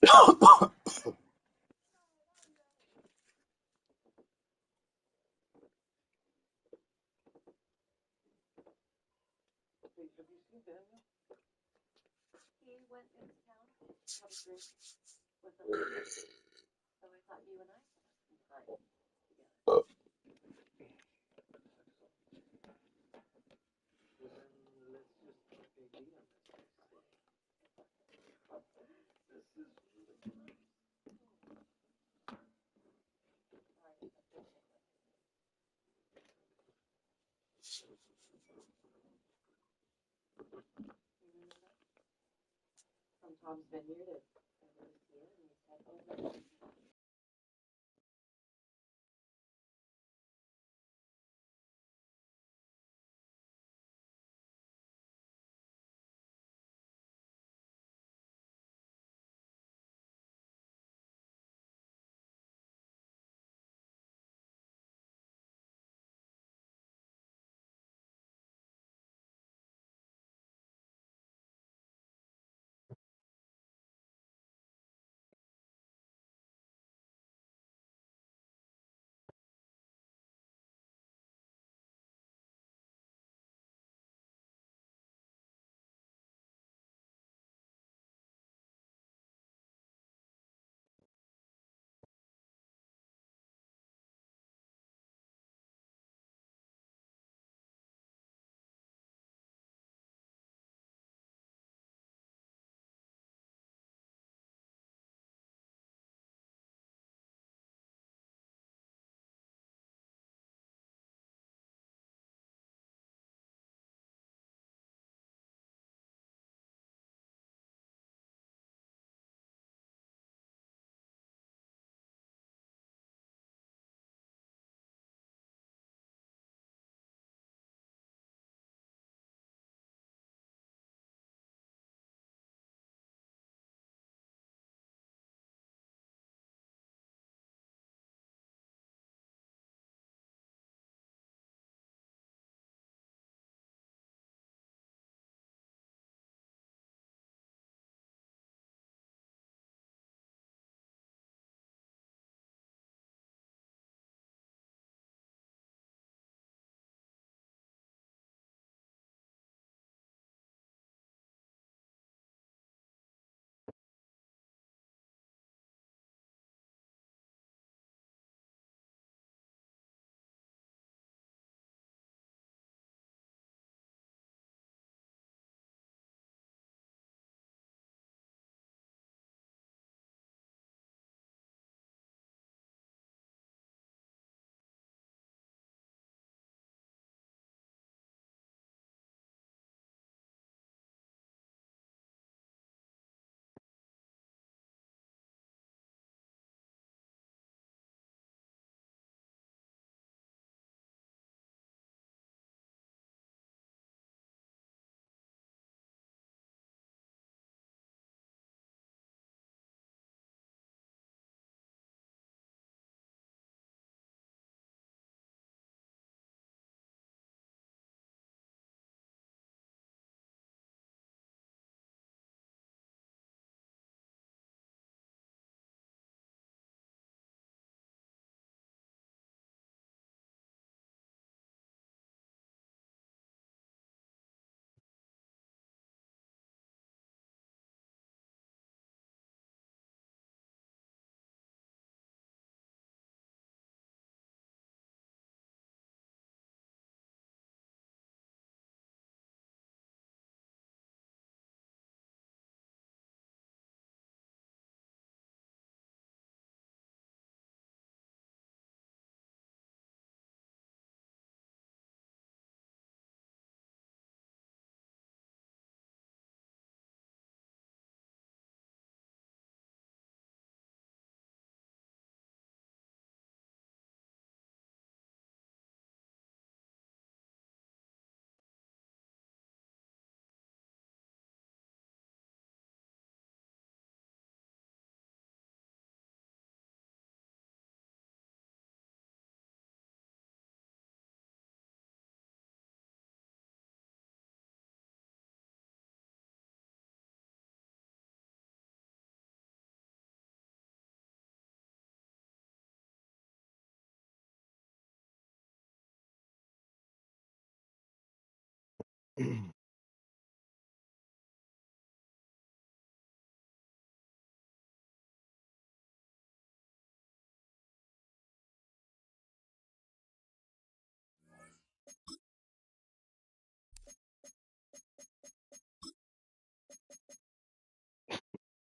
Have you seen Daniel? He went into town to have a drink with a lady. So I thought you and I could have some time together. Well, then let's just talk AD on this case. This is really nice. Alright, I'm finishing with you remember that? From Tom's Vineyard at WCN, and he said, oh, no.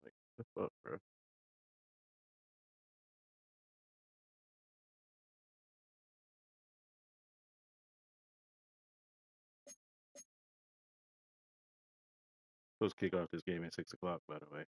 Like, the fuck, bro? Supposed to kick off this game at 6 o'clock, by the way.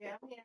I'm here.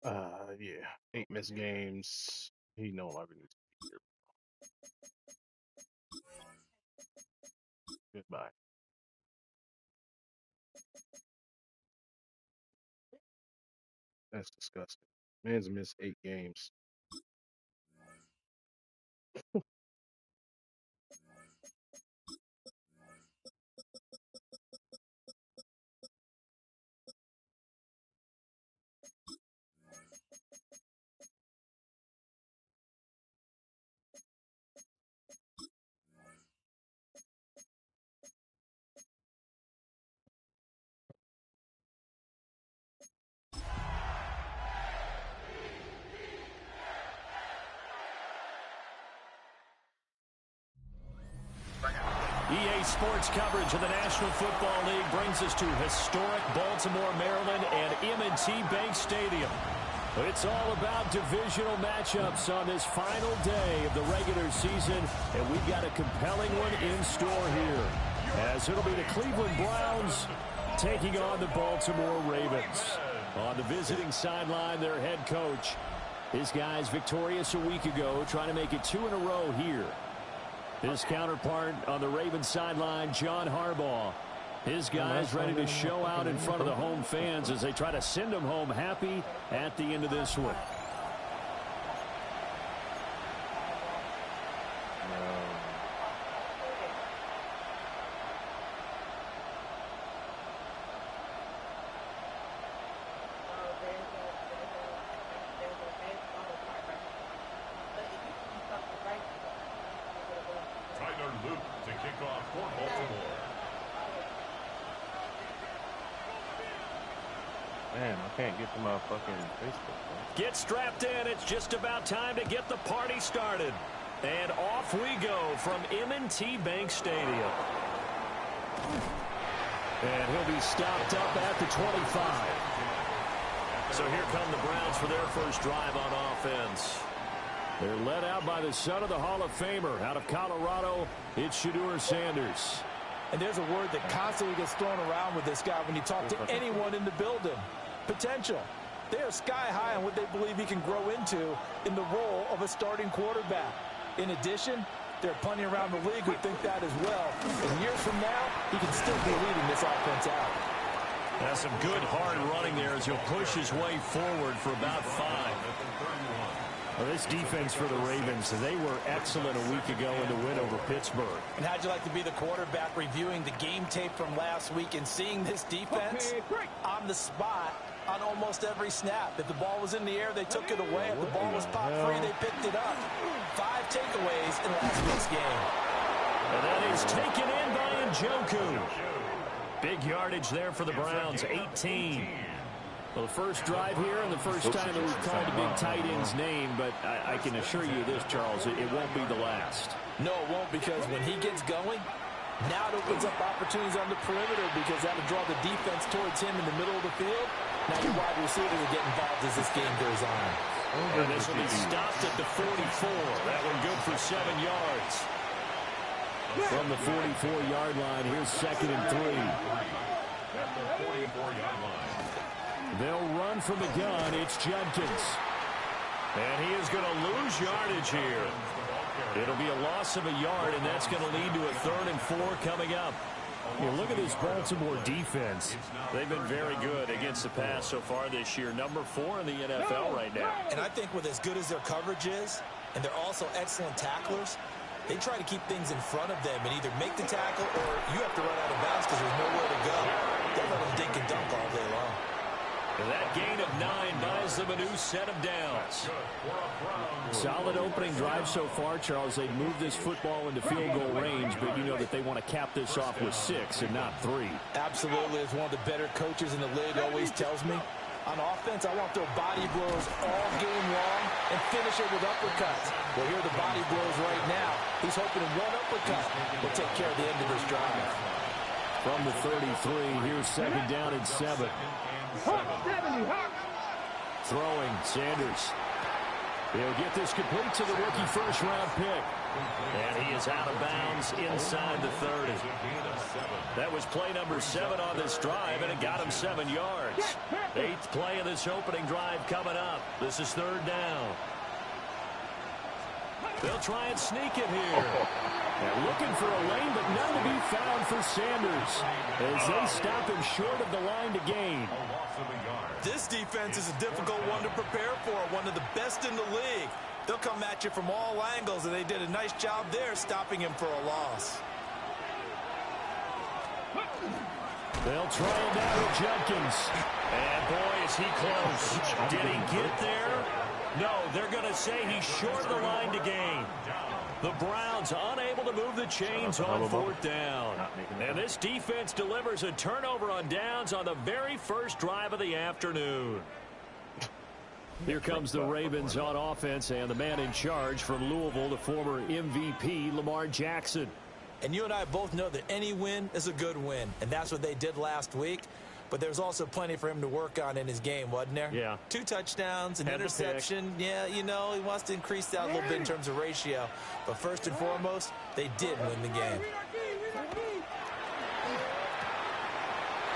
Yeah, 8 missed games. He no longer needs to be here. Goodbye. That's disgusting. Man's missed 8 games. EA Sports coverage of the National Football League brings us to historic Baltimore, Maryland, and M&T Bank Stadium. It's all about divisional matchups on this final day of the regular season, and we've got a compelling one in store here, as it'll be the Cleveland Browns taking on the Baltimore Ravens. On the visiting sideline, their head coach. His guys victorious a week ago, trying to make it 2 in a row here. His counterpart on the Ravens sideline, John Harbaugh. His guys ready to show out in front of the home fans as they try to send them home happy at the end of this one. Man, I can't get to my fucking Facebook. Get strapped in. It's just about time to get the party started. And off we go from M&T Bank Stadium. And he'll be stopped up at the 25. So here come the Browns for their first drive on offense. They're led out by the son of the Hall of Famer out of Colorado. It's Shedeur Sanders. And there's a word that constantly gets thrown around with this guy when you talk to anyone in the building. Potential. They are sky high on what they believe he can grow into in the role of a starting quarterback. In addition, there are plenty around the league who think that as well. And years from now, he can still be leading this offense out. That's some good hard running there as he'll push his way forward for about 5. Well, this defense for the Ravens, they were excellent a week ago in the win over Pittsburgh. And how'd you like to be the quarterback reviewing the game tape from last week and seeing this defense on the spot on almost every snap? If the ball was in the air, they took it away. If the ball was popped free, they picked it up. 5 takeaways in last week's game. And that is taken in by Njoku. Big yardage there for the Browns, 18. Well, the first drive here and the first time that we've called a big tight end's name, but I can assure you this, Charles, it won't be the last. No, it won't, because when he gets going, now it opens up opportunities on the perimeter because that'll draw the defense towards him in the middle of the field. Now your wide receiver will get involved as this game goes on. And this will be stopped at the 44. That one good for 7 yards. From the 44-yard line, here's 2nd and 3. At the 44-yard line. They'll run from the gun. It's Judkins. And he is going to lose yardage here. It'll be a loss of a yard, and that's going to lead to a 3rd and 4 coming up. You look at this Baltimore defense. They've been very good against the pass so far this year. Number 4 in the NFL right now. And I think with as good as their coverage is, and they're also excellent tacklers, they try to keep things in front of them and either make the tackle or you have to run out of bounds because there's nowhere to go. They'll let them dink and dunk all day long. And that gain of 9 buys them a new set of downs. Solid opening drive so far, Charles. They've moved this football into field goal range, but you know that they want to cap this off with 6 and not 3. Absolutely. As one of the better coaches in the league always tells me, on offense, I want their body blows all game long and finish it with uppercuts. Well, here are the body blows right now. He's hoping one uppercut will take care of the end of this drive. From the 33, here's 2nd down and 7. Throwing, Sanders. He'll get this complete to the rookie first-round pick. And he is out of bounds inside the 30. That was play number 7 on this drive, and it got him 7 yards. 8th play of this opening drive coming up. This is 3rd down. They'll try and sneak it here. They're looking for a lane, but none to be found for Sanders as they stop him short of the line to gain. This defense is a difficult one to prepare for, one of the best in the league. They'll come at you from all angles, and they did a nice job there stopping him for a loss. They'll try it now with Jenkins. And boy, is he close. Did he get there? No, they're going to say he's short of the line to gain. The Browns unable to move the chains on 4th down. And this defense delivers a turnover on downs on the very first drive of the afternoon. Here comes the Ravens on offense, and the man in charge from Louisville, the former MVP, Lamar Jackson. And you and I both know that any win is a good win, and that's what they did last week. But there's also plenty for him to work on in his game, wasn't there? Yeah. 2 touchdowns, an interception. Yeah, you know, he wants to increase that a little bit in terms of ratio. But first and foremost, they did win the game.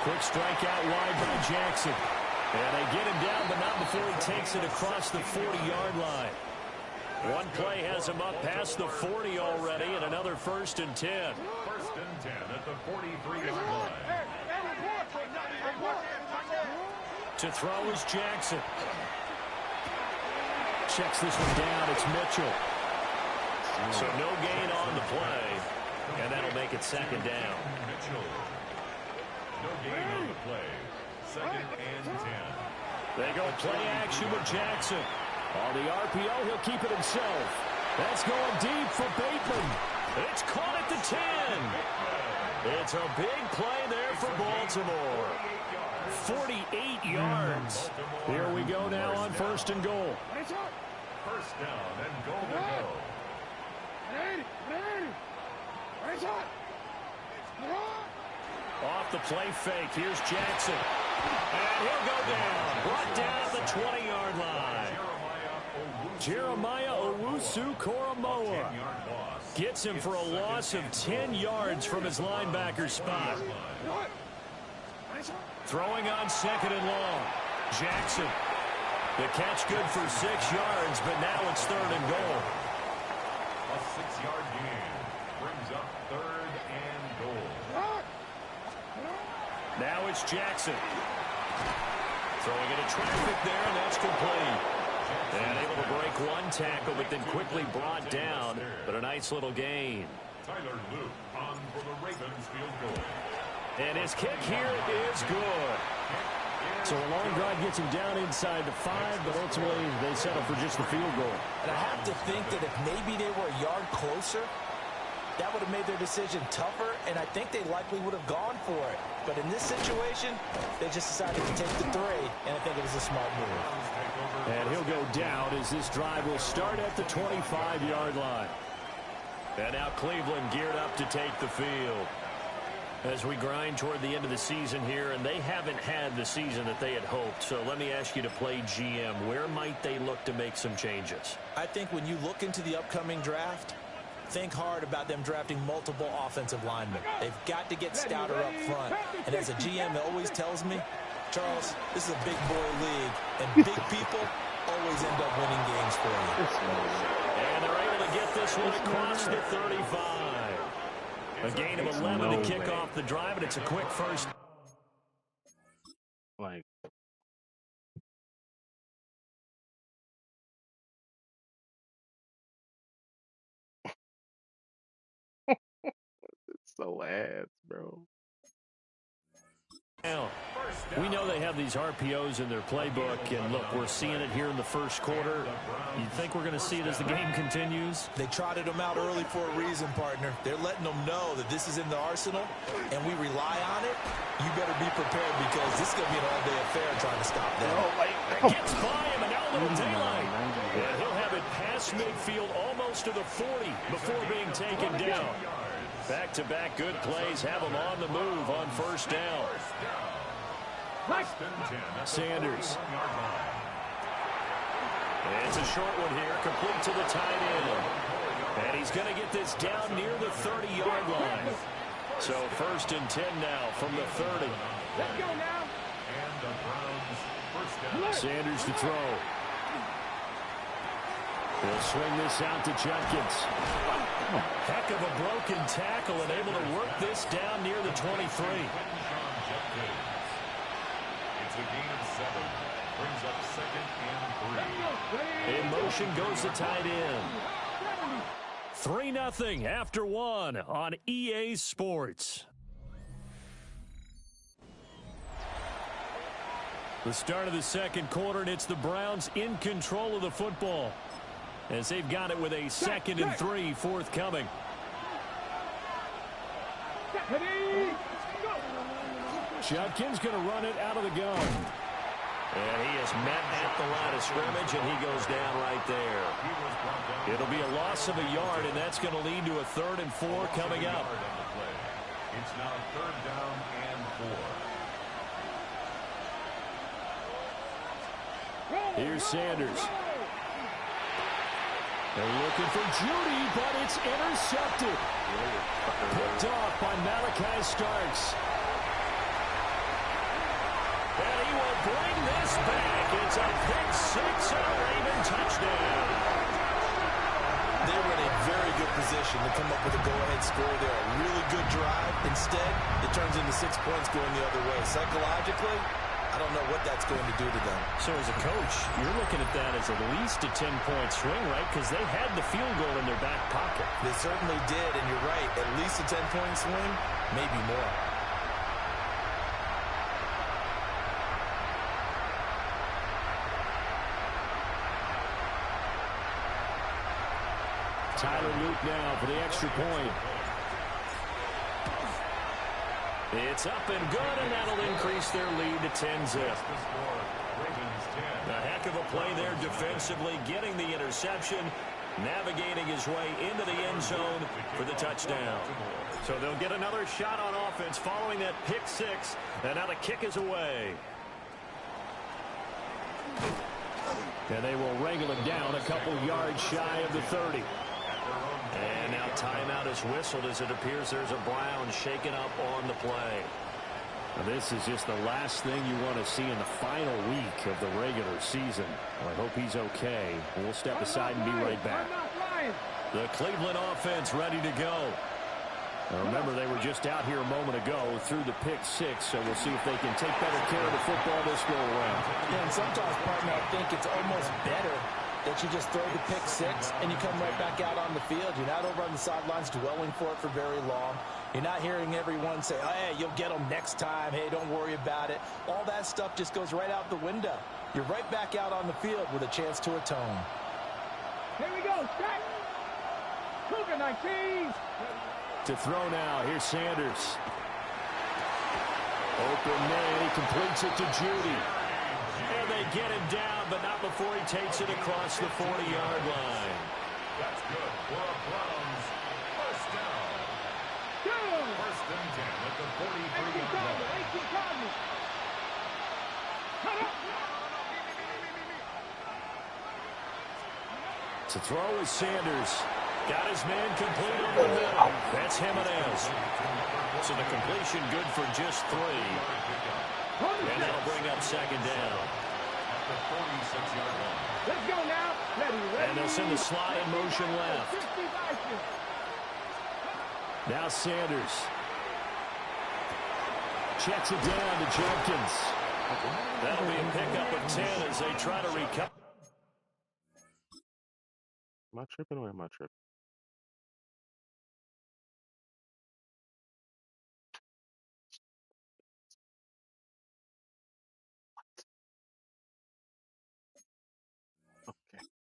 Quick strike out wide by Jackson. And they get him down, but not before he takes it across the 40-yard line. One play has him up past the 40 already, and another 1st and 10. 1st and 10 at the 43-yard line. To throw is Jackson. Checks this one down. It's Mitchell. So no gain on the play, and that'll make it 2nd down. Mitchell. No gain on the play. 2nd and 10. They go play action with Jackson. On the RPO, he'll keep it himself. That's going deep for Bateman. It's caught at the 10. It's a big play there for Baltimore. 48 yards. Here we go now on 1st and goal. 1st down and goal to go. Off the play fake. Here's Jackson. And he'll go down. Brought down at the 20-yard line. Jeremiah Owusu-Koramoah gets him for a loss of 10 yards from his linebacker spot. Throwing on 2nd and long. Jackson. The catch good for 6 yards, but now it's 3rd and goal. A 6-yard gain brings up 3rd and goal. Now it's Jackson. Throwing into traffic there, and that's complete. And able to break one tackle, but then quickly brought down. But a nice little gain. Tyler Luke on for the Ravens field goal. And his kick here is good. So a long drive gets him down inside the 5, but ultimately they settle for just the field goal. And I have to think that if maybe they were a yard closer, that would have made their decision tougher, and I think they likely would have gone for it. But in this situation, they just decided to take the 3, and I think it was a smart move. And he'll go down as this drive will start at the 25-yard line. And now Cleveland geared up to take the field. As we grind toward the end of the season here, and they haven't had the season that they had hoped. So let me ask you to play GM. Where might they look to make some changes? I think when you look into the upcoming draft, think hard about them drafting multiple offensive linemen. They've got to get stouter up front. And as a GM always tells me, Charles, this is a big boy league, and big people always end up winning games for you. And they're able to get this one across the 35. A gain of 11 to kick off the drive, and it's a quick first. Like, it's so ass, bro. Now, we know they have these RPOs in their playbook, and look, we're seeing it here in the first quarter. You think we're going to see it as the game continues? They trotted them out early for a reason, partner. They're letting them know that this is in the arsenal, and we rely on it. You better be prepared because this is going to be an all-day affair trying to stop them. Gets by him, and now a little daylight. And he'll have it past midfield almost to the 40 before being taken down. Back-to-back good plays have him on the move on first down. It's a short one here, complete to the tight end. And he's going to get this down near the 30-yard line. So 1st and 10 now from the 30. Let's go now. And the Browns first down. Sanders to throw. He'll swing this out to Judkins. Heck of a broken tackle and able to work this down near the 23. It's a gain of 7. Brings up 2nd and 3. In motion goes the tight end. 3-0 after 1 on EA Sports. The start of the second quarter, and it's the Browns in control of the football as they've got it with a 2nd and 3 forthcoming. Judkins going to run it out of the gun. And he is met at the line of scrimmage, and he goes down right there. It'll be a loss of a yard, and that's going to lead to a 3rd and 4 coming up. It's now 3rd down and 4. Here's Sanders. They're looking for Judy, but it's intercepted. Picked off by Malachi Starks. And he will bring this back. It's a pick 6 and a Raven touchdown. They were in a very good position to come up with a go-ahead score there. A really good drive. Instead, it turns into 6 points going the other way. Psychologically, I don't know what that's going to do to them. So as a coach, you're looking at that as at least a 10-point swing, right? Because they had the field goal in their back pocket. They certainly did, and you're right. At least a 10-point swing, maybe more. Tyler Luke now for the extra point. It's up and good, and that'll increase their lead to 10-zip. A heck of a play there defensively, getting the interception, navigating his way into the end zone for the touchdown. So they'll get another shot on offense following that pick 6, and now the kick is away. And they will wrangle it down a couple yards shy of the 30. And now timeout is whistled as it appears there's a Brown shaken up on the play. Now this is just the last thing you want to see in the final week of the regular season. Well, I hope he's okay. We'll step aside and be right back. The Cleveland offense ready to go. Now remember, they were just out here a moment ago through the pick 6, so we'll see if they can take better care of the football this go around. Yeah, and sometimes, partner, I think it's almost better that you just throw the pick 6 and you come right back out on the field. You're not over on the sidelines dwelling for it for very long. You're not hearing everyone say, oh, hey, you'll get them next time. Hey, don't worry about it. All that stuff just goes right out the window. You're right back out on the field with a chance to atone. Here we go, strike. Cougar 19. To throw now, here's Sanders. Open man, he completes it to Judy. And they get him down, but not before he takes it across the 40-yard line. That's good for a Browns first down. First and 10 at the 43-yard line. To throw is Sanders. Got his man complete over the middle. That's Jimenez. So the completion good for just 3. And that'll bring up second down. At the 46-yard line. Let's go now. Ready. And they'll send the slot in motion left. Now Sanders. Checks it down to Jenkins. That'll be a pickup of 10 as they try to recover. Am I tripping or am I tripping?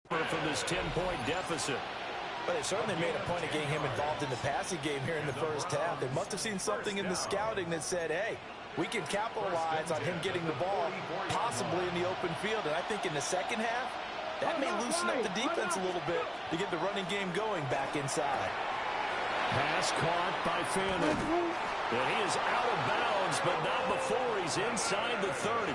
From this 10-point deficit. But they certainly made a point of getting him involved in the passing game here in the first half. They must have seen something in the scouting that said, hey, we can capitalize on him getting the ball, possibly in the open field. And I think in the second half, that may loosen up the defense a little bit to get the running game going back inside. Pass caught by Fannin. And he is out of bounds, but not before he's inside the 30.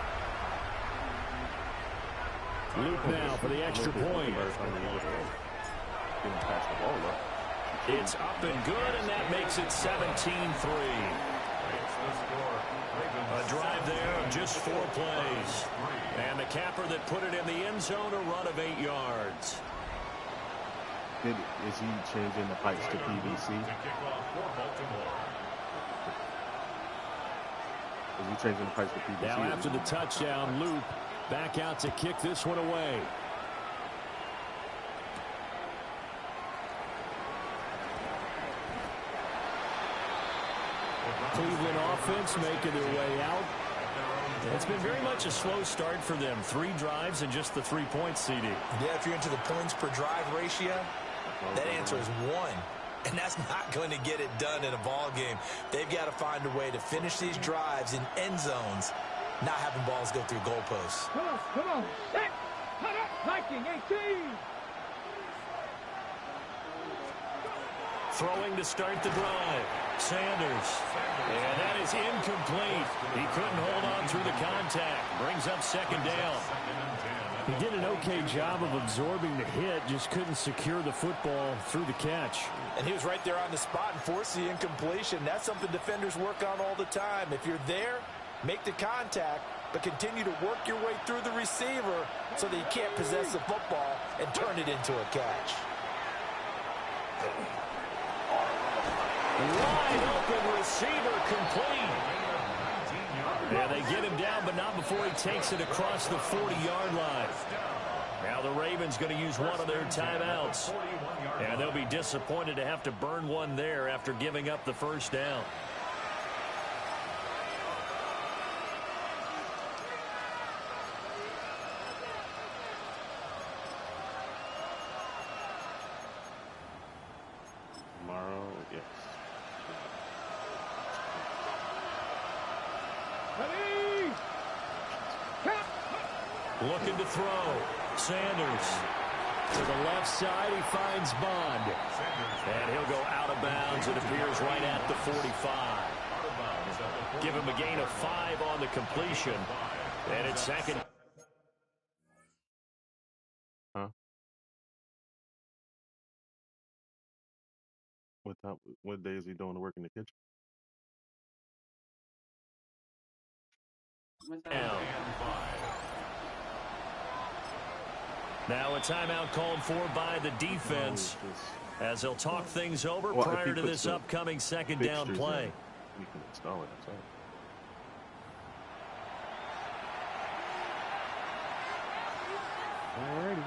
Luke now for the extra point. It's up and good, and that makes it 17-3. A drive there of just 4 plays. And the capper that put it in the end zone, a run of 8 yards. Is he changing the pipes to PVC? Is he changing the pipes to PVC? Now after the touchdown, Luke back out to kick this one away. Cleveland offense making their way out. It's been very much a slow start for them. 3 drives and just the 3 points, CD. Yeah, if you're into the points per drive ratio, that answer is 1. And that's not going to get it done in a ball game. They've got to find a way to finish these drives in end zones, not having balls go through goalposts. Come on, set, cut up, Viking 18. Throwing to start the drive. Sanders. And that is incomplete. He couldn't hold on through the contact. Brings up 2nd down. He did an okay job of absorbing the hit, just couldn't secure the football through the catch. And he was right there on the spot and forced the incompletion. That's something defenders work on all the time. If you're there, make the contact, but continue to work your way through the receiver so that you can't possess the football and turn it into a catch. Wide open receiver complete. Yeah, they get him down, but not before he takes it across the 40-yard line. Now the Ravens going to use one of their timeouts. And they'll be disappointed to have to burn one there after giving up the first down. Tomorrow, yes. Ready? Looking to throw. Sanders. To the left side, he finds Bond. And he'll go out of bounds. It appears right at the 45. Give him a gain of 5 on the completion. And it's 2nd. Huh? What day is he doing the work in the kitchen? Down. Now a timeout called for by the defense as they'll talk things over prior to this upcoming 2nd down play. You can install it outside. Alrighty.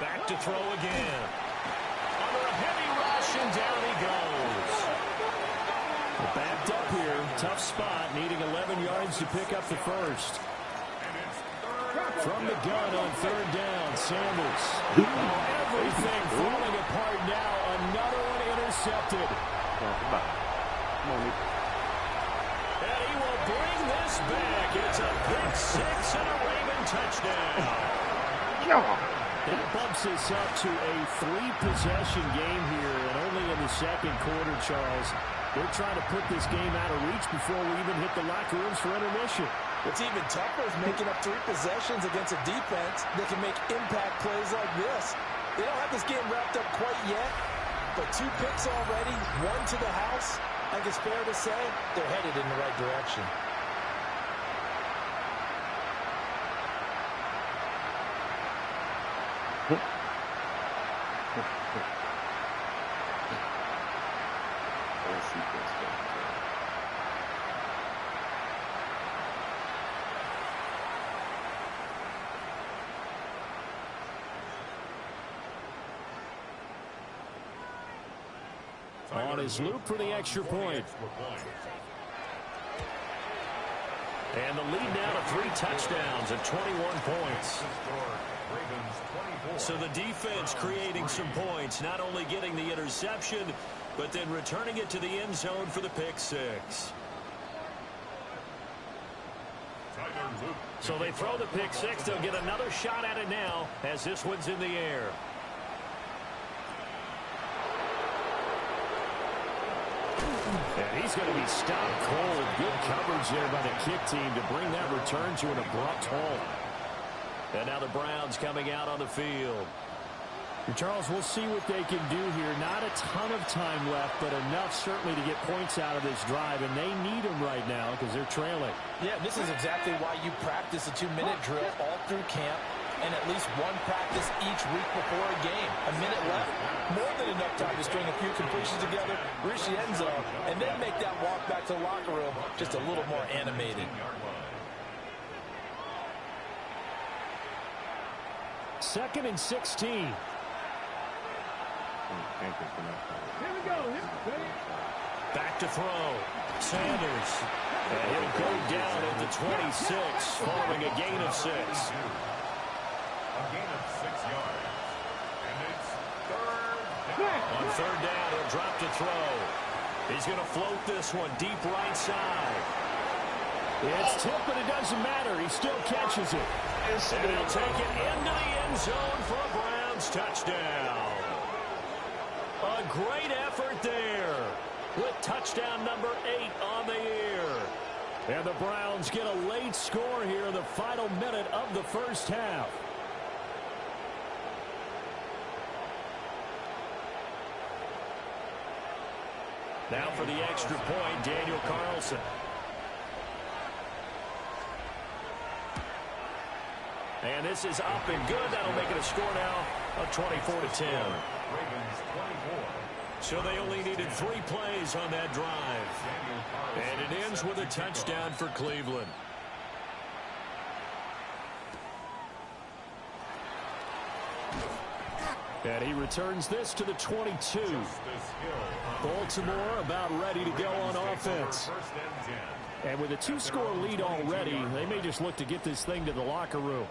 Back to throw again. Under a heavy rush, and down he goes. Backed up here. Tough spot, needing 11 yards to pick up the first. From the gun on 3rd down, Sanders. Everything falling apart now. Another one intercepted. And he will bring this back. It's a pick 6 and a Raven touchdown. That bumps us up to a 3-possession game here, and only in the 2nd quarter, Charles. They're trying to put this game out of reach before we even hit the locker rooms for intermission. What's even tougher is making up 3 possessions against a defense that can make impact plays like this. They don't have this game wrapped up quite yet, but 2 picks already, 1 to the house. I think it's fair to say they're headed in the right direction. On his loop for the extra point. And the lead now to 3 touchdowns at 21 points. So the defense creating some points, not only getting the interception, but then returning it to the end zone for the pick 6. So they throw the pick 6. They'll get another shot at it now as this one's in the air. And he's going to be stopped cold. Good coverage there by the kick team to bring that return to an abrupt halt. And now the Browns coming out on the field. And Charles, we'll see what they can do here. Not a ton of time left, but enough certainly to get points out of this drive, and they need them right now because they're trailing. Yeah, this is exactly why you practice a 2-minute drill all through camp and at least one practice each week before a game. A minute left, more than enough time to string a few completions together, reach the end zone, and then make that walk back to the locker room just a little more animated. Second and 16. Here we go. Back to throw. Sanders. And he'll go down at the 26, following a gain of 6. A gain of 6 yards. And it's third down. On third down, he'll drop to throw. He's going to float this one deep right side. It's tipped, but it doesn't matter. He still catches it. And he'll take it into the end zone for a Browns touchdown. A great effort there with touchdown number 8 on the year. And the Browns get a late score here in the final minute of the first half. Now for the extra point, Daniel Carlson. And this is up and good. That'll make it a score now of 24-10. Ravens 24. So they only needed 3 plays on that drive. And it ends with a touchdown for Cleveland. And he returns this to the 22. Baltimore about ready to go on offense. And with a 2-score lead already, they may just look to get this thing to the locker room.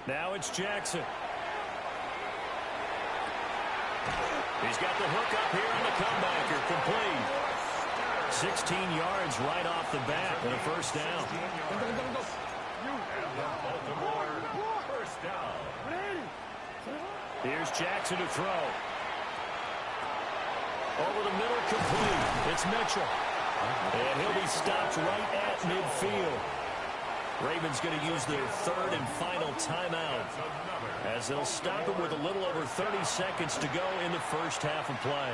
Now it's Jackson. He's got the hook up here on the comebacker, complete. 16 yards right off the bat and a first down. First down. Here's Jackson to throw. Over the middle, complete. It's Mitchell. And he'll be stopped right at midfield. Ravens going to use their third and final timeout as they'll stop it with a little over 30 seconds to go in the first half of play.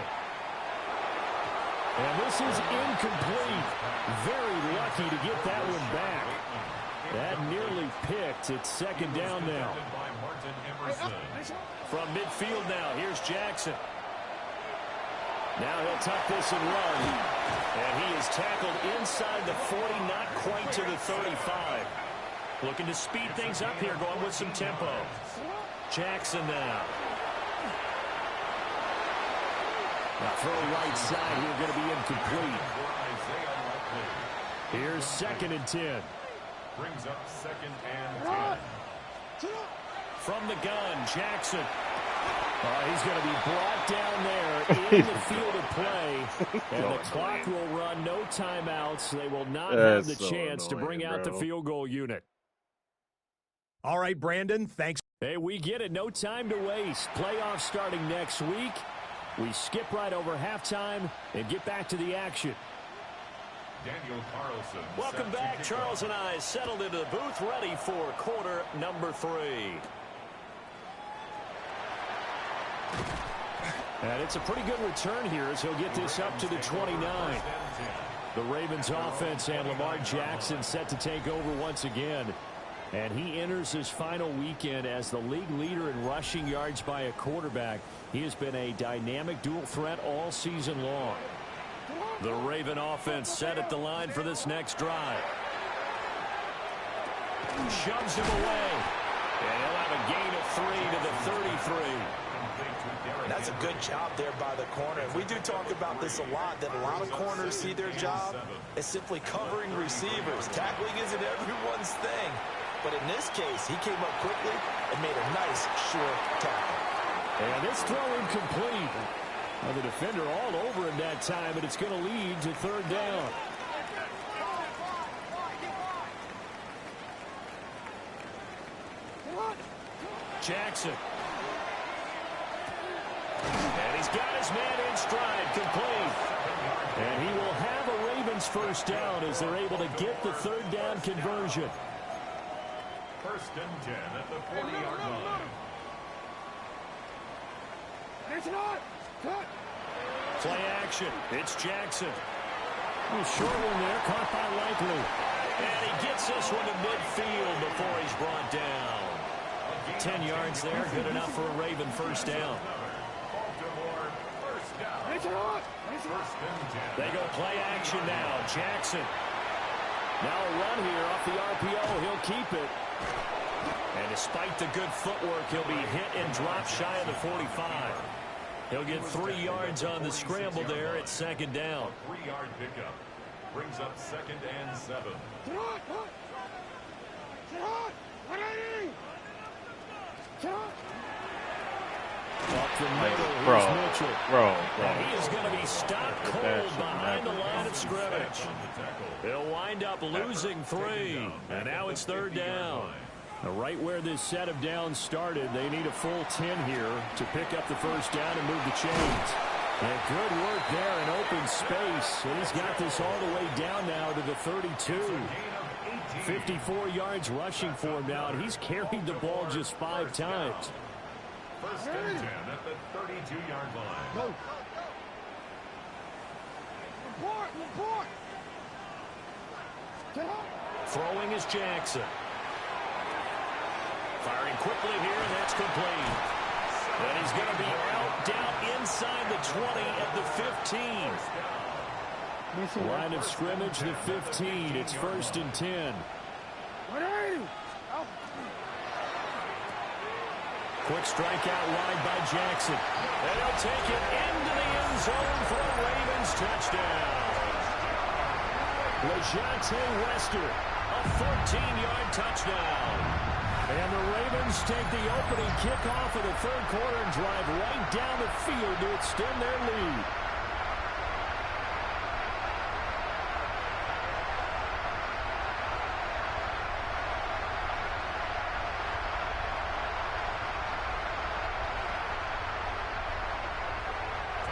And this is incomplete. Very lucky to get that one back. That nearly picked. It's second down now. From midfield now, here's Jackson. Now he'll tuck this and run. And he is tackled inside the 40, not quite to the 35. Looking to speed things up here, going with some tempo. Jackson now. Now throw right side here, going to be incomplete. Here's second and 10. Brings up second and 10. From the gun, Jackson. He's going to be brought down there in the field of play. And the clock will run, no timeouts. They will not have the chance to bring out the field goal unit. All right, Brandon, thanks. Hey, we get it. No time to waste. Playoffs starting next week. We skip right over halftime and get back to the action. Daniel Carlson. Welcome back. Charles and I settled into the booth, ready for quarter number 3. And it's a pretty good return here as he'll get this up to the 29. The Ravens offense and Lamar Jackson set to take over once again. And he enters his final weekend as the league leader in rushing yards by a quarterback. He has been a dynamic dual threat all season long. The Raven offense set at the line for this next drive. Shoves him away. And he'll have a gain of 3 to the 33. That's a good job there by the corner. And we do talk about this a lot, that a lot of corners see their job as simply covering receivers. Tackling isn't everyone's thing. But in this case, he came up quickly and made a nice, short tackle. And this throw incomplete. Well, the defender all over him that time, and it's going to lead to third down. Jackson. And he's got his man in stride, complete. And he will have a Ravens first down as they're able to get the third down conversion. First and 10 at the 40-yard line. Play action. It's Jackson. A short one there, caught by Likely. And he gets this one to midfield before he's brought down. 10 yards there, good enough for a Raven first down. Baltimore first down. First and 10. They go play action now. Jackson. Now a run here off the RPO. He'll keep it. And despite the good footwork, he'll be hit and dropped shy of the 45. He'll get 3 yards on the scramble there at second down. 3-yard pickup brings up second and 7. Up the middle, Bro, here's Mitchell. bro. And he is going to be stopped cold behind the line of scrimmage. They'll wind up losing 3. And now it's third down. Right where this set of downs started, they need a full 10 here to pick up the first down and move the chains. And good work there in open space. And he's got this all the way down now to the 32. 54 yards rushing for him now, and he's carried the ball just 5 times. First and 10 at the 32-yard line. Throwing is Jackson. Firing quickly here, and that's complete. And he's going to be out, down inside the 20 at the 15. Line of scrimmage, the 15. It's first and 10. Quick strike out wide by Jackson. And he'll take it into the end zone for a Ravens touchdown. LeJonte Wester, a 14-yard touchdown. And the Ravens take the opening kickoff of the third quarter and drive right down the field to extend their lead.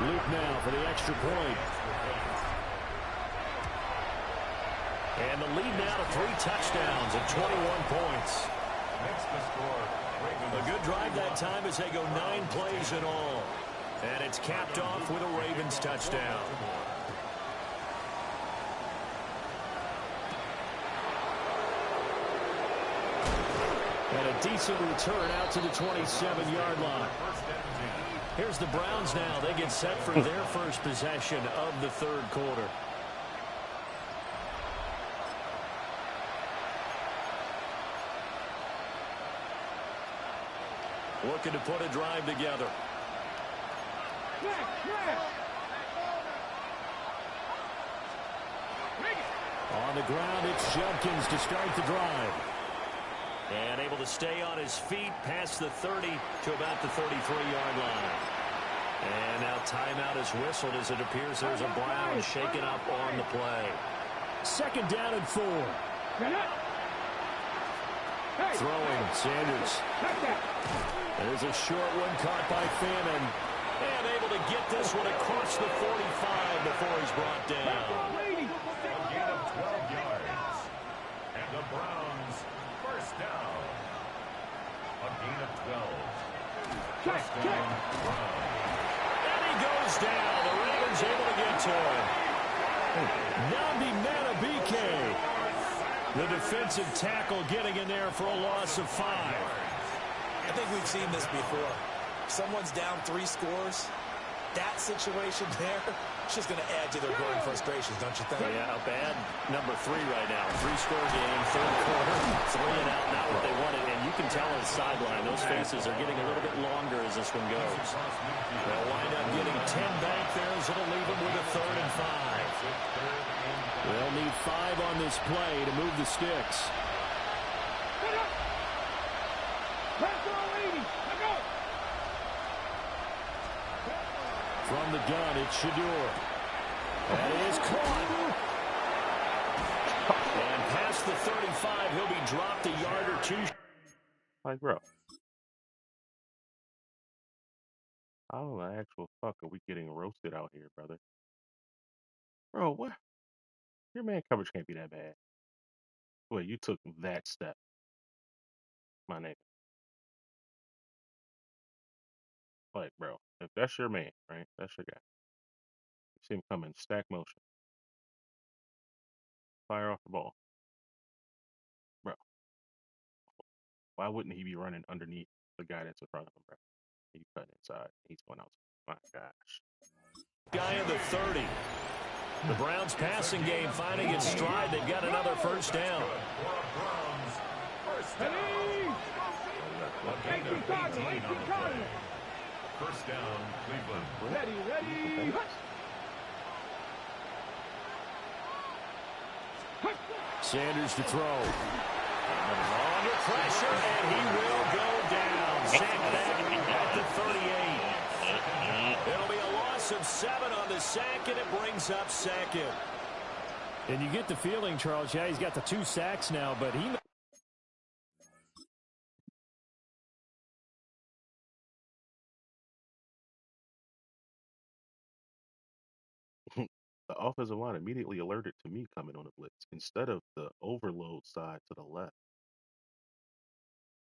Luke now for the extra point. And the lead now to 3 touchdowns and 21 points. Next to score, A good drive that time as they go 9 plays in all. And it's capped off with a Ravens touchdown. And a decent return out to the 27-yard line. Here's the Browns now. They get set for their first possession of the third quarter. Looking to put a drive together. On the ground, it's Judkins to start the drive. And able to stay on his feet past the 30 to about the 33-yard line. And now timeout is whistled as it appears there's a Brown shaken up on the play. Second down and 4. Throwing, Sanders. There's a short one caught by Fannin. And able to get this one across the 45 before he's brought down. a gain of 12 yards. And the Browns first down. A gain of 12. Touchdown, Browns. And he goes down. The Ravens able to get to him. Namdi Manabike, the defensive tackle, getting in there for a loss of 5. I think we've seen this before. Someone's down 3 scores. That situation there, it's just going to add to their growing frustrations, don't you think? Yeah, a bad number 3 right now. 3-score game, third quarter, 3 and out, not what they wanted. And you can tell on the sideline, those faces are getting a little bit longer as this one goes. They'll wind up getting 10 back there as it'll leave them with a 3rd and 5. They'll need 5 on this play to move the sticks. From the gun, it's Shador. That is caught. And past the 35, he'll be dropped a yard or two. Like, bro. How the actual fuck are we getting roasted out here, brother? Bro, what? Your man coverage can't be that bad. Wait, you took that step, my nigga. Like, bro, if that's your man, right? That's your guy. You see him come in stack motion, fire off the ball. Bro, why wouldn't he be running underneath the guy that's in front of him, bro? He cutting inside. He's going out. My gosh. Guy in the 30. The Browns passing game finding its stride. They've got another first down. First down, Cleveland. Ready. Sanders to throw. Under pressure, and he will go down. Sacked back at the 38. It'll be a loss of 7 on the sack, and it brings up second. And you get the feeling, Charles, yeah, he's got the 2 sacks now, but he... The offensive line immediately alerted to me coming on the blitz instead of the overload side to the left.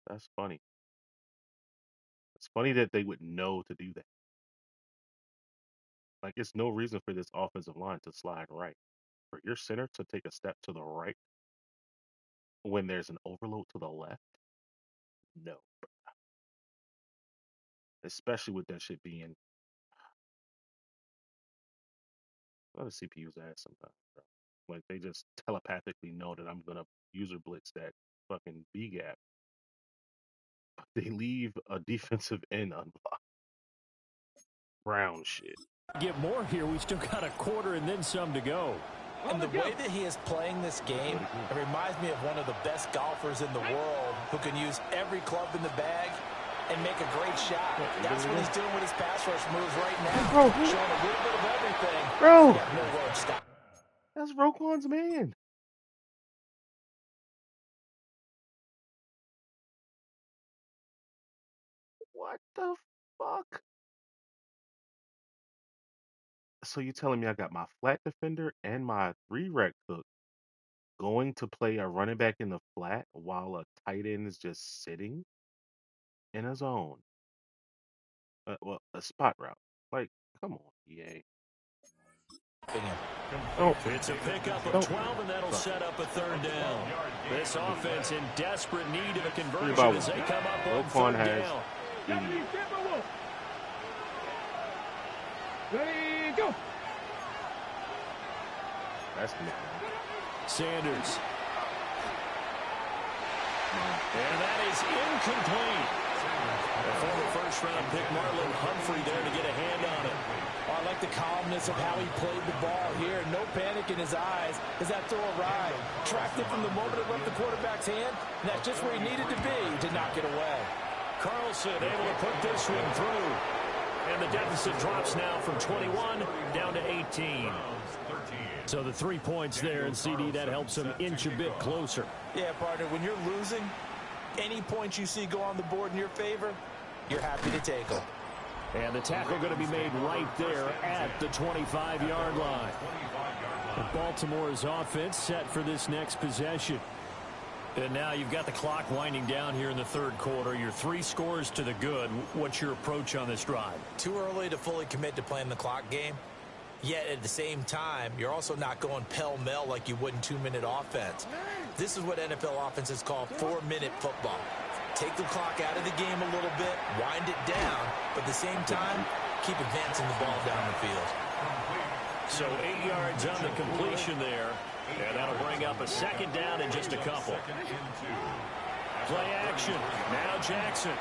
That's funny. It's funny that they would know to do that. Like, it's no reason for this offensive line to slide right. For your center to take a step to the right when there's an overload to the left? No. Especially with that shit being the CPU's ass sometimes, bro. Like, they just telepathically know that I'm gonna user blitz that fucking B gap. They leave a defensive end unblocked. Brown shit. Get more here. We still got a quarter and then some to go. And the way that he is playing this game, it reminds me of one of the best golfers in the world who can use every club in the bag and make a great shot. That's what he's doing with his pass rush moves right now. Bro, showing a little bit of everything. Bro, Nowhere to stop. That's Roquan's man. What the fuck? So you telling me I got my flat defender and my 3-rec cook going to play a running back in the flat while a tight end is just sitting in a zone? Well, a spot route. Like, come on, EA. Oh, it's a pickup of 12, and that'll set up a 3rd down. This offense in desperate need of a conversion as they come up on 3rd down. Ready, go. That's the Sanders. And that is incomplete. The former first-round pick Marlon Humphrey there to get a hand on it. I like the calmness of how he played the ball here. No panic in his eyes as that throw arrived. Tracked it from the moment it left the quarterback's hand, and that's just where he needed to be to knock it away. Carlson able to put this one through. And the deficit drops now from 21 down to 18. So the 3 points there, and CD, that helps him inch a bit closer. Yeah, partner, when you're losing, any points you see go on the board in your favor, you're happy to take them. And the tackle going to be made right there at the 25-yard line. And Baltimore's offense set for this next possession. And now you've got the clock winding down here in the 3rd quarter. Your 3 scores to the good. What's your approach on this drive? Too early to fully commit to playing the clock game. Yet at the same time, you're also not going pell-mell like you would in 2-minute offense. This is what NFL offenses call 4-minute football. Take the clock out of the game a little bit, wind it down, but at the same time, keep advancing the ball down the field. So 8 yards on the completion there, and that'll bring up a 2nd down in just a couple. Play action. Now Jackson.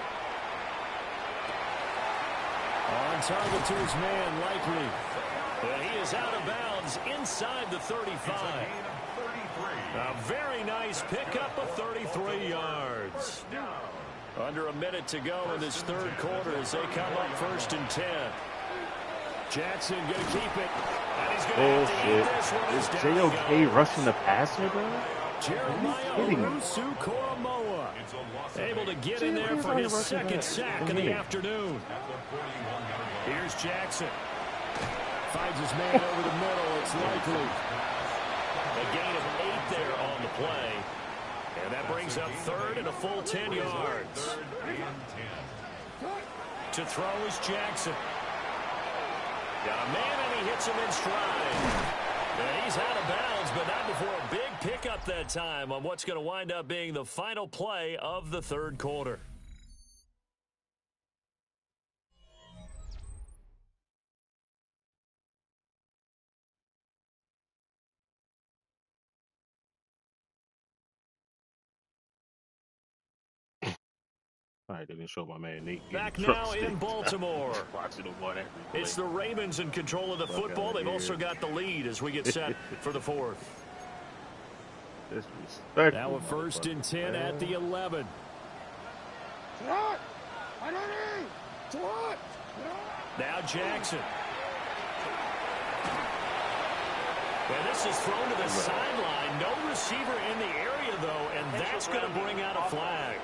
On target to his man, Likely. And he is out of bounds inside the 35. A very nice pickup of 33 yards. Under a minute to go in this 3rd quarter as they come up 1st and 10. Jackson going to keep it. And he's going to have to eat Bullshit. this one. Is It's down he JOK goes. rushing the passer, bro? Jeremiah kidding me? Owusu Koromoa able to get in there JOK's for already his rushing second that. sack Go of the ahead. afternoon. Here's Jackson. Finds his man over the middle. It's likely. A gain of 8 there on the play. And that brings up third and a full 10 yards. To throw is Jackson. Got a man, and he hits him in stride. And he's out of bounds, but not before a big pickup that time on what's going to wind up being the final play of the third quarter. All right, they didn't show my man Nate Back getting now truck in stick. Baltimore. Watching him on that replay. It's the Ravens in control of the Fuck football. outta They've also here. got the lead as we get set for the fourth. Disrespectful. Now a first and 10 at the 11. Now Jackson. And this is thrown to the sideline. No receiver in the area, though, and that's going to bring out a flag.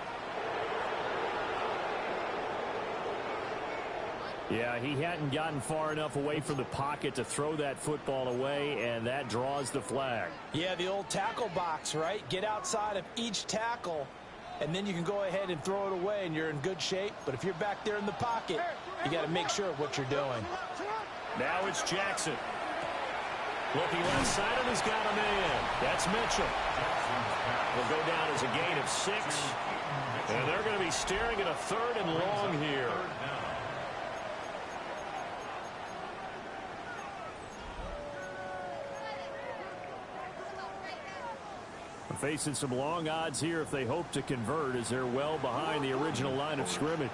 Yeah, he hadn't gotten far enough away from the pocket to throw that football away, and that draws the flag. Yeah, the old tackle box, right? Get outside of each tackle, and then you can go ahead and throw it away, and you're in good shape. But if you're back there in the pocket, you got to make sure of what you're doing. Now it's Jackson. Looking left side, and he's got a man. That's Mitchell. Will go down as a gain of 6. And they're going to be staring at a third and long here. Facing some long odds here if they hope to convert, as they're well behind the original line of scrimmage.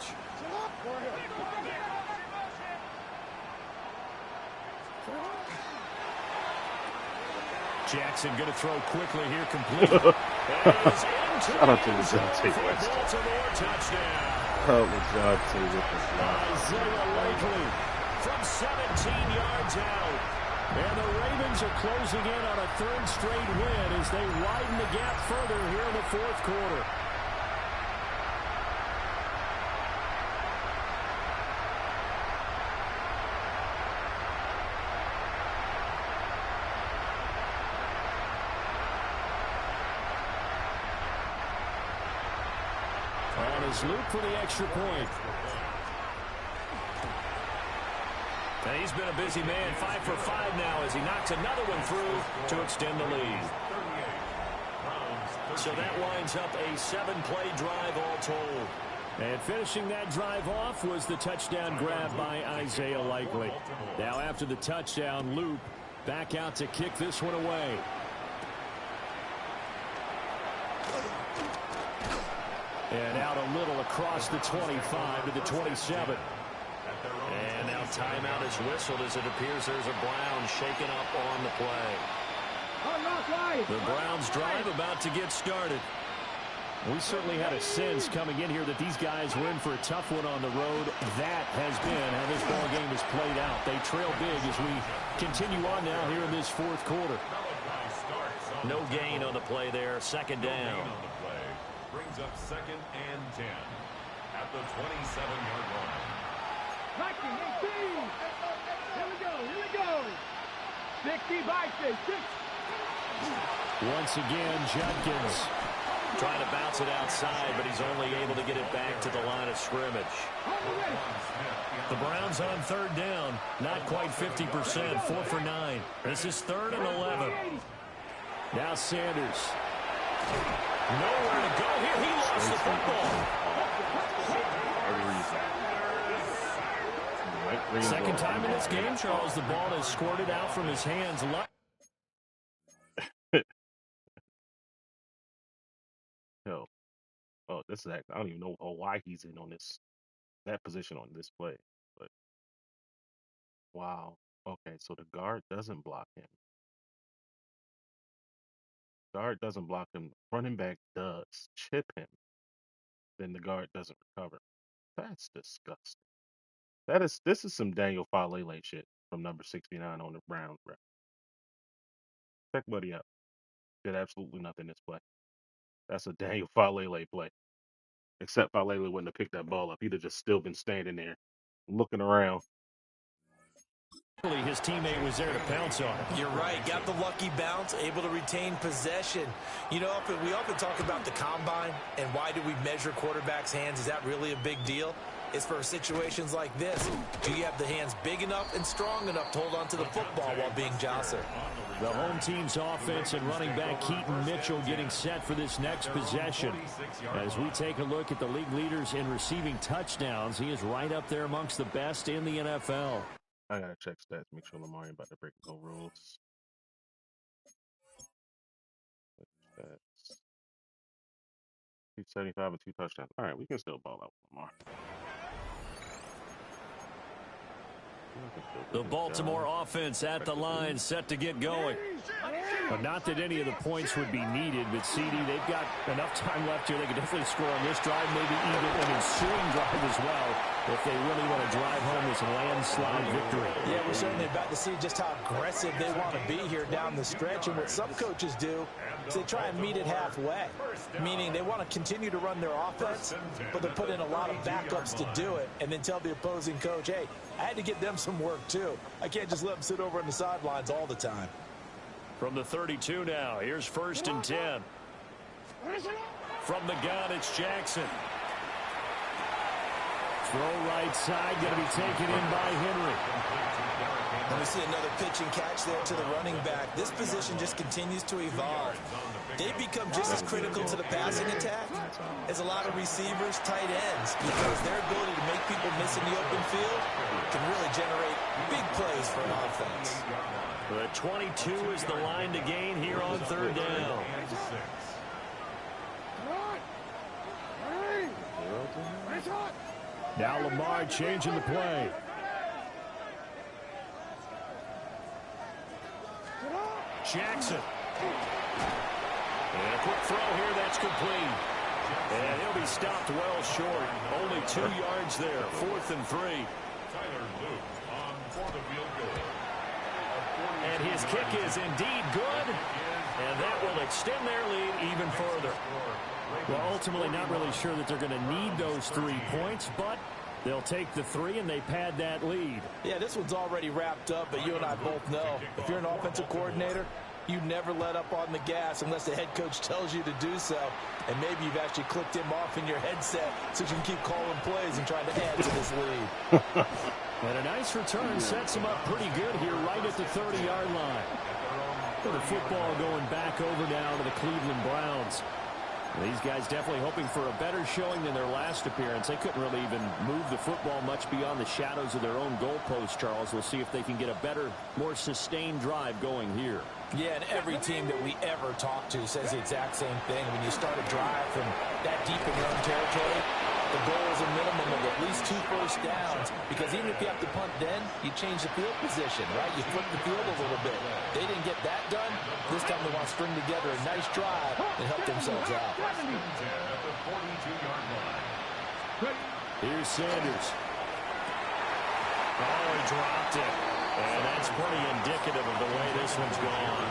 Jackson going to throw quickly here, complete. Shout out to LeJohn West. Baltimore touchdown. Oh, LeJohn with the fly. Isaiah Likely from 17 yards out. And the Ravens are closing in on a third straight win as they widen the gap further here in the fourth quarter. On his loop for the extra point. And he's been a busy man, 5 for 5 now as he knocks another one through to extend the lead. So that winds up a 7-play drive all told. And finishing that drive off was the touchdown grab by Isaiah Likely. Now after the touchdown, Loop back out to kick this one away. And out a little across the 25 to the 27. And now timeout is whistled as it appears there's a Brown shaken up on the play. The Browns drive about to get started. We certainly had a sense coming in here that these guys were in for a tough one on the road. That has been how this ball game has played out. They trail big as we continue on now here in this fourth quarter. No gain on the play there. Second down. Brings up 2nd and 10 at the 27-yard line. 18. Here we go. 60 by 6. Once again, Judkins trying to bounce it outside, but he's only able to get it back to the line of scrimmage. The Browns on third down, not quite 50%, 4 for 9. This is 3rd and 11. Now Sanders. Nowhere to go here. He lost the football. Second time in this game, Charles, the ball has squirted out from his hands. Hell, oh, this is I don't even know why he's in on that position on this play. But wow, okay, so the guard doesn't block him. Guard doesn't block him. Running back does chip him. Then the guard doesn't recover. That's disgusting. This is some Daniel Falele shit. from number 69 on the Browns, bro. Check Buddy out. Did absolutely nothing this play. That's a Daniel Falele play. Except Falele wouldn't have picked that ball up. He'd have just still been standing there looking around. His teammate was there to pounce on him. You're right. Got the lucky bounce, able to retain possession. You know, we often talk about the combine and why do we measure quarterbacks' hands? Is that really a big deal? It's for situations like this. Do you have the hands big enough and strong enough to hold on to the football while being jostled? The home team's offense and running back Keaton Mitchell getting set for this next possession. As we take a look at the league leaders in receiving touchdowns, he is right up there amongst the best in the NFL. I gotta check stats, make sure Lamar ain't about to break no rules. Stats. He's 75 and 2 touchdowns. All right, we can still ball out with Lamar. The Baltimore offense at the line, set to get going. But not that any of the points would be needed, but CD, they've got enough time left here. They could definitely score on this drive, maybe even an ensuing drive as well, if they really want to drive home this landslide victory. Yeah, we're certainly about to see just how aggressive they want to be here down the stretch. And what some coaches do is they try and meet it halfway, meaning they want to continue to run their offense, but they put in a lot of backups to do it, and then tell the opposing coach, hey, I had to get them some work too. I can't just let them sit over on the sidelines all the time. From the 32 now, here's 1st and 10. From the gun, it's Jackson. Throw right side, going to be taken in by Henry. And we see another pitch and catch there to the running back. This position just continues to evolve. They become just as critical to the passing attack as a lot of receivers, tight ends, because their ability to make people miss in the open field can really generate big plays for an offense. The 22 is the line to gain here on 3rd down. Now Lamar changing the play. Jackson. And a quick throw here, that's complete. And he'll be stopped well short. Only 2 yards there, 4th and 3. Tyler Luke on for the field goal. And his kick is indeed good. And that will extend their lead even further. Well, ultimately not really sure that they're going to need those 3 points, but they'll take the 3 and they pad that lead. Yeah, this one's already wrapped up, but you and I both know if you're an offensive coordinator, you never let up on the gas unless the head coach tells you to do so. And maybe you've actually clicked him off in your headset so you can keep calling plays and trying to add to this lead. And a nice return sets him up pretty good here right at the 30-yard line. The football going back over now to the Cleveland Browns. These guys definitely hoping for a better showing than their last appearance. They couldn't really even move the football much beyond the shadows of their own goalpost, Charles. We'll see if they can get a better, more sustained drive going here. Yeah, and every team that we ever talk to says the exact same thing. When you start a drive from that deep in your own territory, the goal is a minimum of at least 2 first downs, because even if you have to punt then, you change the field position, right? You flip the field a little bit. They didn't get that done. This time they want to string together a nice drive and help themselves out. Here's Sanders. Oh, he dropped it. And that's pretty indicative of the way this one's gone.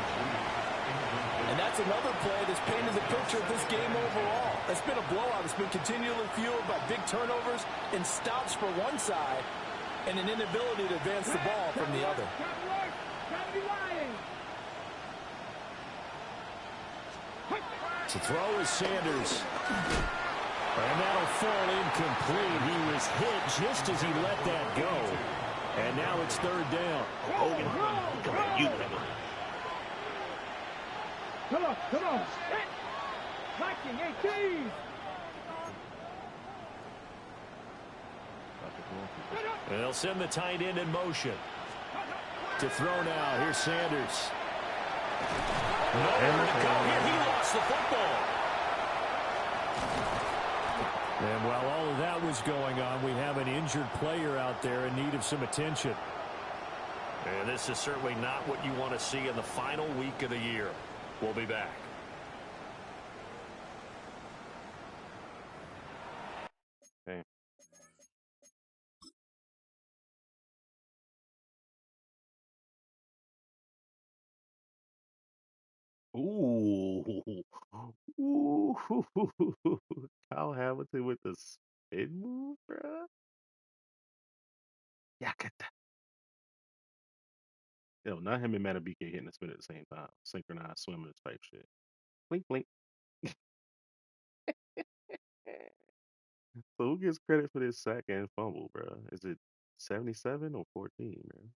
And that's another play that's painted the picture of this game overall. It's been a blowout. It's been continually fueled by big turnovers and stops for one side and an inability to advance the ball from the other. To throw is Sanders. And that'll fall incomplete. He was hit just as he let that go. And now it's 3rd down. Hogan, come on, you. Come on. Liking 18. They'll send the tight end in motion. To throw now. Here's Sanders. Nowhere to go here. He lost the football. And while all of that was going on, we have an injured player out there in need of some attention. And this is certainly not what you want to see in the final week of the year. We'll be back. Ooh. Ooh. Kyle Hamilton with the spin move, bruh. Yakata. Yo, not him and Matabike hitting the spin at the same time. Synchronized swimmers type shit. Blink, blink. So who gets credit for this sack and fumble, bro? Is it 77 or 14, man?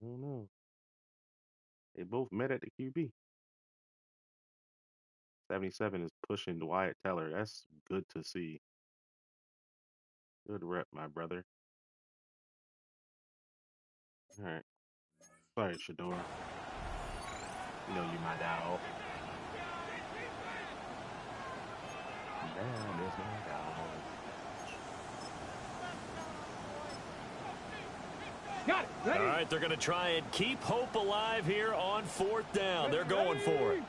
I don't know. They both met at the QB. 77 is pushing Wyatt Teller. That's good to see. Good rep, my brother. All right. Sorry, Shador. You know you my dog. Damn, there's my dog. Got it. Ready? All right, they're going to try and keep hope alive here on 4th down. They're going for it.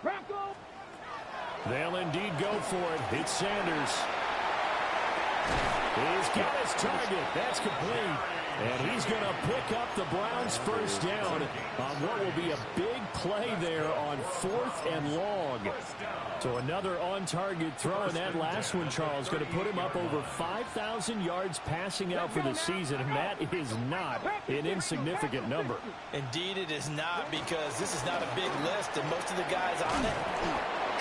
Rocco. They'll indeed go for it. It's Sanders. He's got his target. That's complete. And he's going to pick up the Browns' first down on what will be a big play there on 4th and long. So another on-target throw, and that last one, Charles, going to put him up over 5,000 yards passing out for the season, and that is not an insignificant number. Indeed it is not, because this is not a big list, and most of the guys on it,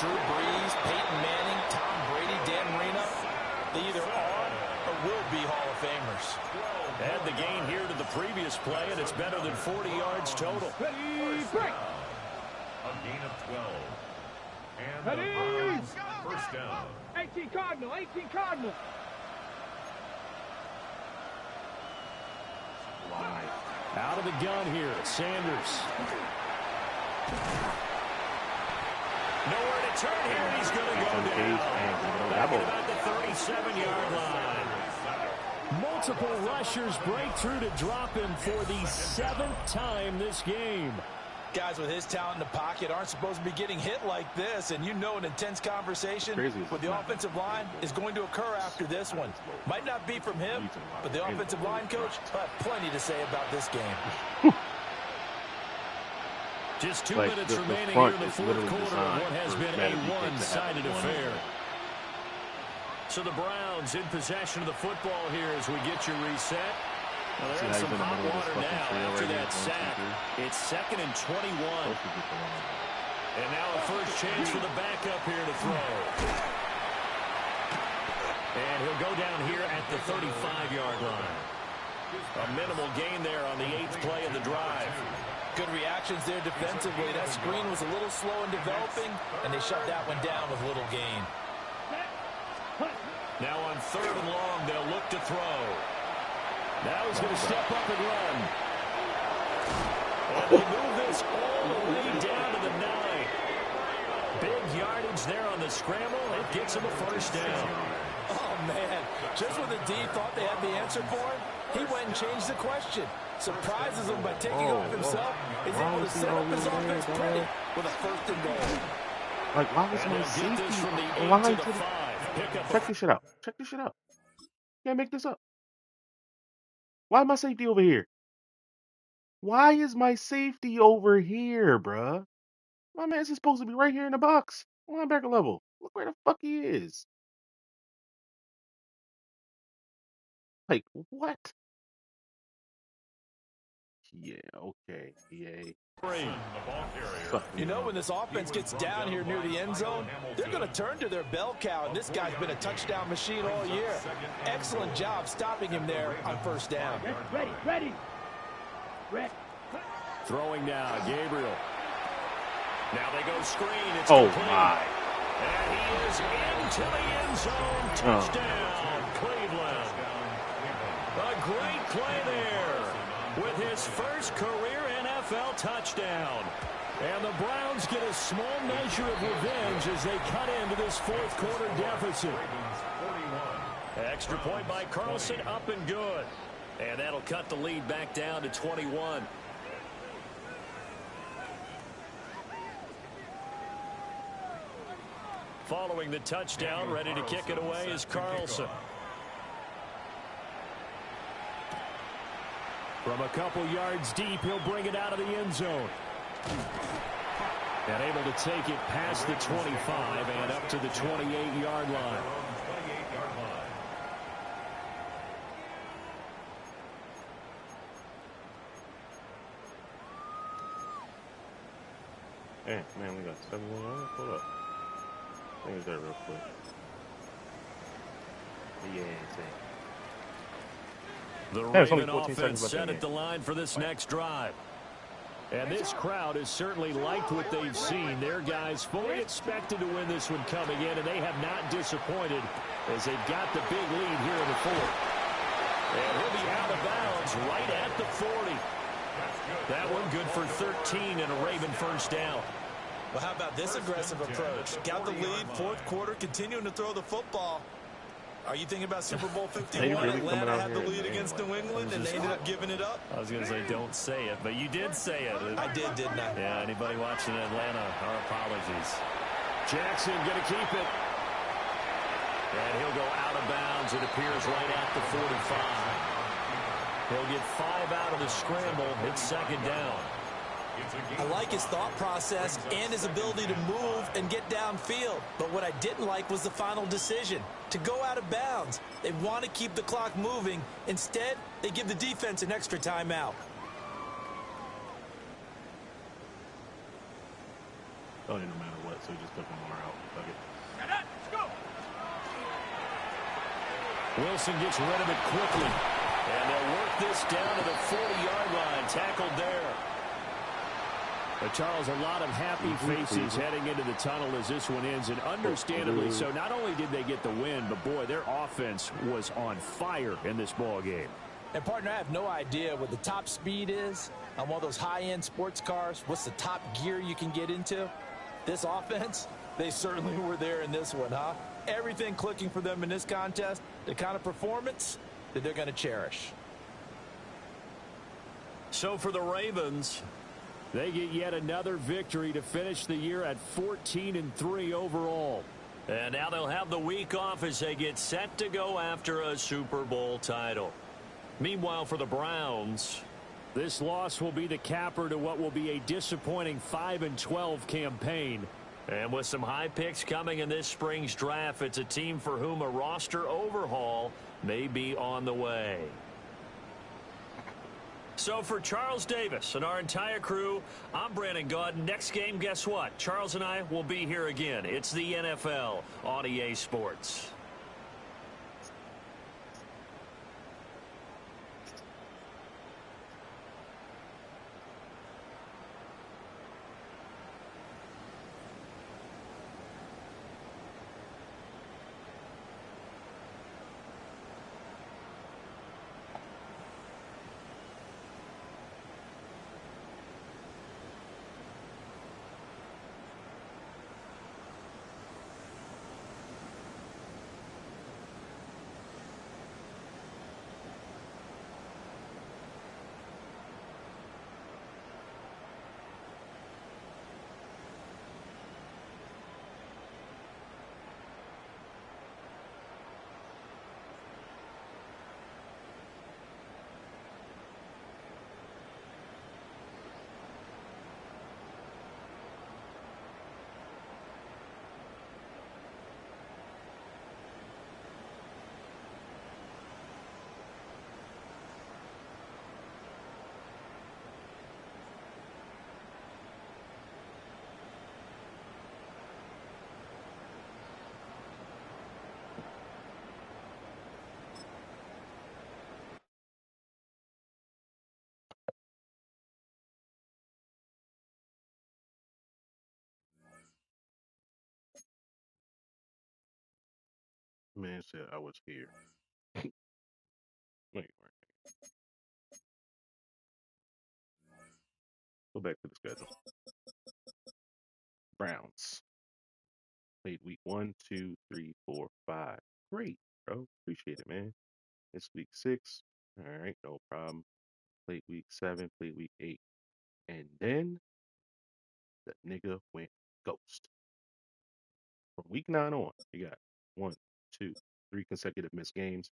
Drew Brees, Peyton Manning, Tom Brady, Dan Marino, they either are or will be Hall of Famers. Add the gain here to the previous play, and it's better than 40 yards total. Ready, break. A gain of 12. And Ready? the Browns first down. 18 Cardinal, 18 Cardinal. Why? Out of the gun here, Sanders. Nowhere to turn here, and he's going to go down. Back at about the 37-yard line. Multiple rushers break through to drop him for the 7th time this game. Guys with his talent in the pocket aren't supposed to be getting hit like this, and you know an intense conversation with the offensive line is going to occur after this one. Might not be from him, but the offensive line coach will have plenty to say about this game. Just 2 minutes remaining here in the 4th quarter on what has been a one-sided affair. So the Browns in possession of the football here as we get you reset. Well, they're in some hot water now after that sack. It's 2nd and 21. And now a first chance for the backup here to throw. And he'll go down here at the 35-yard line. A minimal gain there on the 8th play of the drive. Good reactions there defensively. That screen was a little slow in developing, and they shut that one down with little gain. Now on 3rd and long, they'll look to throw. Now he's going to step up and run. And they move this all the way down to the 9. Big yardage there on the scramble. It gets him a first down. Oh, man. Just when the D thought they had the answer for him, he went and changed the question. Surprises him by taking off himself. He's able to set up his offense pretty with a 1st and goal. Like, why was my safety from the 8 line to to the the... 5. Check this shit out. Check this shit out. Can't make this up. Why is my safety over here? Why is my safety over here, bruh? My man's supposed to be right here in the box. Linebacker level. Look where the fuck he is. Like, what? Yeah, okay. EA. You know, when this offense gets down here near the end zone, they're going to turn to their bell cow, and this guy's been a touchdown machine all year. Excellent job stopping him there on 1st down. Ready. Throwing now, Gabriel. Now they go screen. It's complete. My. And he is into the end zone. Touchdown, Cleveland. A great play there with his first career NFL touchdown. And the Browns get a small measure of revenge as they cut into this 4th quarter deficit. Extra point by Carlson, up and good. And that'll cut the lead back down to 21. Following the touchdown, ready to kick it away is Carlson. From a couple yards deep, he'll bring it out of the end zone. And able to take it past the 25 and up to the 28-yard line. Hey, man, we got 7 more yards. Hold up. Let me do that real quick. Yeah, The it's only Raven 14 offense seconds left in set the at the game. line for this next drive. And this crowd has certainly liked what they've seen. Their guys fully expected to win this one coming in, and they have not disappointed as they've got the big lead here in the fourth. And he'll be out of bounds right at the 40. That one good for 13 and a Raven first down. Well, how about this aggressive approach? Got the lead, fourth quarter, continuing to throw the football. Are you thinking about Super Bowl 51? Really Atlanta had the lead against New England, and they ended up giving it up? I was going to say don't say it, but you did say it. I did, didn't I? Yeah, anybody watching Atlanta, our apologies. Jackson going to keep it. And he'll go out of bounds, it appears, right at the 45. He'll get 5 out of the scramble. It's second down. I like his thought process and his ability to move and get downfield. But what I didn't like was the final decision, to go out of bounds. They want to keep the clock moving. Instead, they give the defense an extra timeout. Oh, no matter what, so he just took one more out. Fuck it. Let's go. Wilson gets rid of it quickly. And they'll work this down to the 40-yard line. Tackled there. But, Charles, a lot of happy faces heading into the tunnel as this one ends, and understandably so. Not only did they get the win, but, boy, their offense was on fire in this ball game. And, partner, I have no idea what the top speed is on one of those high-end sports cars. What's the top gear you can get into? This offense, they certainly were there in this one, huh? Everything clicking for them in this contest, the kind of performance that they're going to cherish. So for the Ravens, they get yet another victory to finish the year at 14-3 overall. And now they'll have the week off as they get set to go after a Super Bowl title. Meanwhile, for the Browns, this loss will be the capper to what will be a disappointing 5-12 campaign. And with some high picks coming in this spring's draft, it's a team for whom a roster overhaul may be on the way. So for Charles Davis and our entire crew, I'm Brandon Gaud. Next game, guess what? Charles and I will be here again. It's the NFL on EA Sports. Man said I was here. No, you weren't. Go back to the schedule. Browns played week 1, 2, 3, 4, 5. Great, bro. Appreciate it, man. It's week 6. All right, no problem. Played week 7, played week 8. And then the nigga went ghost. From week 9 on, you got 1, 2, 3 consecutive missed games.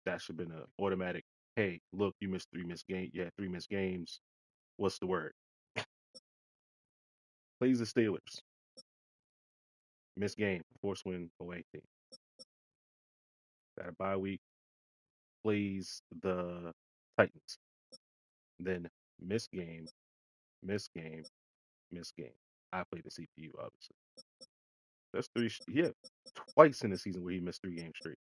That should have been an automatic, hey, look, you missed 3 missed games. Yeah, 3 missed games. What's the word? Plays the Steelers. Missed game. Force win away team. Got a bye week. Plays the Titans. Then missed game. Missed game. Missed game. I played the CPU, obviously. That's three. He had twice in the season where he missed 3 games straight.